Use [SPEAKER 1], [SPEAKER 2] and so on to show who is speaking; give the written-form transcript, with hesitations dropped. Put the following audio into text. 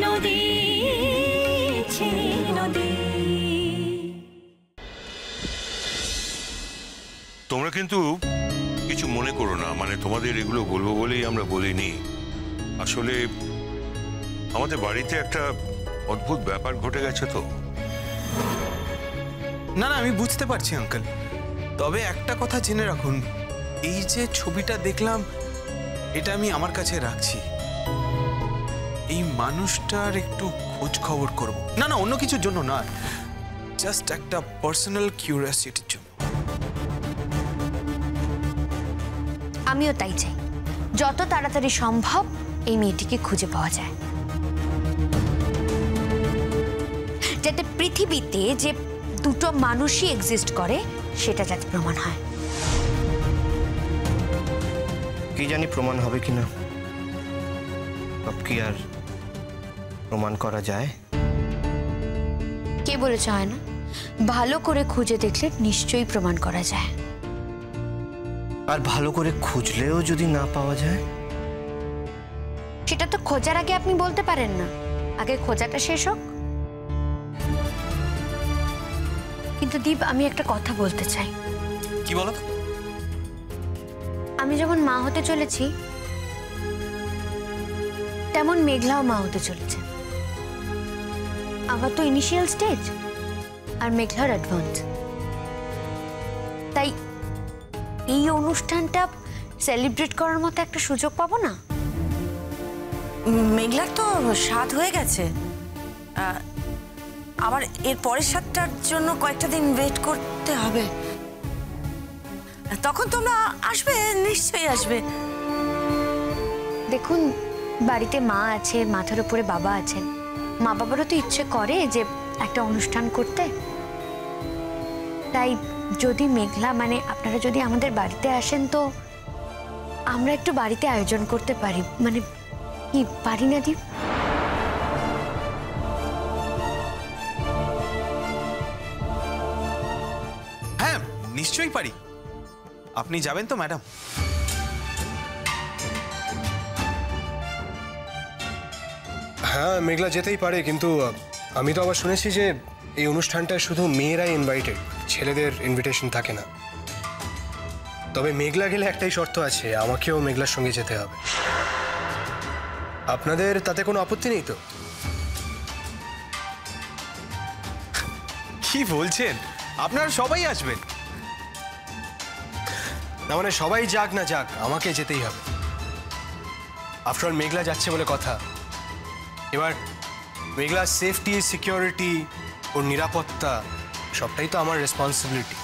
[SPEAKER 1] নদী নদী।
[SPEAKER 2] তোমরা কিন্তু কিছু মনে করো না, মানে তোমাদের এগুলো বলবো বলেই আমরা বলিনি। আসলে আমাদের বাড়িতে একটা অদ্ভুত ব্যাপার ঘটে গেছে তো।
[SPEAKER 3] না না, আমি বুঝতে পারছি আঙ্কেল, তবে একটা কথা জেনে রাখুন, এই যে ছবিটা দেখলাম এটা আমি আমার কাছে রাখছি। এই মানুষটার একটু খোঁজ খবর করব। না না, অন্য কিছুর জন্য না, জাস্ট একটা পার্সোনাল কিউরিওসিটির জন্য।
[SPEAKER 4] আমিও তাই চাই, যত তাড়াতাড়ি সম্ভব এই মেয়েটিকে খুঁজে পাওয়া যায়, যাতে পৃথিবীতে যে দুটো মানুষই এক্সিস্ট করে সেটা যাতে প্রমাণ হয়।
[SPEAKER 5] কি জানি প্রমাণ হবে কিনা, সব কি আর প্রমাণ করা যায়?
[SPEAKER 4] কে বলেছে হয় না? ভালো করে খুঁজে দেখলে নিশ্চয়ই প্রমাণ করা যায়।
[SPEAKER 5] আর ভালো করে খুঁজলেও যদি না পাওয়া যায়?
[SPEAKER 4] সেটা তো খোঁজার আগে আপনি বলতে পারেন না, আগে খোঁজাটা শেষ হোক। কিন্তু দীপ, আমি একটা কথা বলতে চাই।
[SPEAKER 3] কি বলো?
[SPEAKER 4] আমি যেমন মা হতে চলেছি, তেমন মেঘলাও মা হতে চলেছে। আমার তো ইনিশিয়াল স্টেজ, আর মেঘলার অ্যাডভান্স। তাই এই অনুষ্ঠানটা সেলিব্রেট করার মতো একটা সুযোগ পাবো না?
[SPEAKER 1] মেঘলার তো 7 হয়ে গেছে, আবার এর পরের 7টার জন্য কয়েকটা দিন ওয়েট করতে হবে। তখন তোমরা আসবে, নিশ্চয়ই আসবে।
[SPEAKER 4] দেখুন, বাড়িতে মা আছে, মাথার উপরে বাবা আছেন, মা বাবারও তো ইচ্ছে করে যে একটা অনুষ্ঠান করতে। তাই যদি মেঘলা, মানে আপনারা যদি আমাদের বাড়িতে আসেন তো আমরা একটু বাড়িতে আয়োজন করতে পারি, মানে কি পারি না দীপ?
[SPEAKER 3] হ্যাঁ নিশ্চয়ই পারি। আপনি যাবেন তো ম্যাডাম?
[SPEAKER 6] হ্যাঁ, মেঘলা যেতেই পারে, কিন্তু আমি তো আবার শুনেছি যে এই অনুষ্ঠানটা শুধু মেয়েরাই ইনভাইটেড, ছেলেদের ইনভিটেশন থাকে না। তবে মেঘলা গেলে একটাই শর্ত আছে, আমাকেও মেঘলার সঙ্গে যেতে হবে। আপনাদের তাতে কোনো আপত্তি নেই তো?
[SPEAKER 3] কি বলছেন, আপনারা সবাই আসবেন?
[SPEAKER 6] না মানে সবাই যাক না যাক, আমাকে যেতেই হবে। আফটার অল মেঘলা যাচ্ছে বলে কথা। এবার মেঘলার সেফটি, সিকিউরিটি, ওর নিরাপত্তা সবটাই তো আমার রেসপন্সিবিলিটি।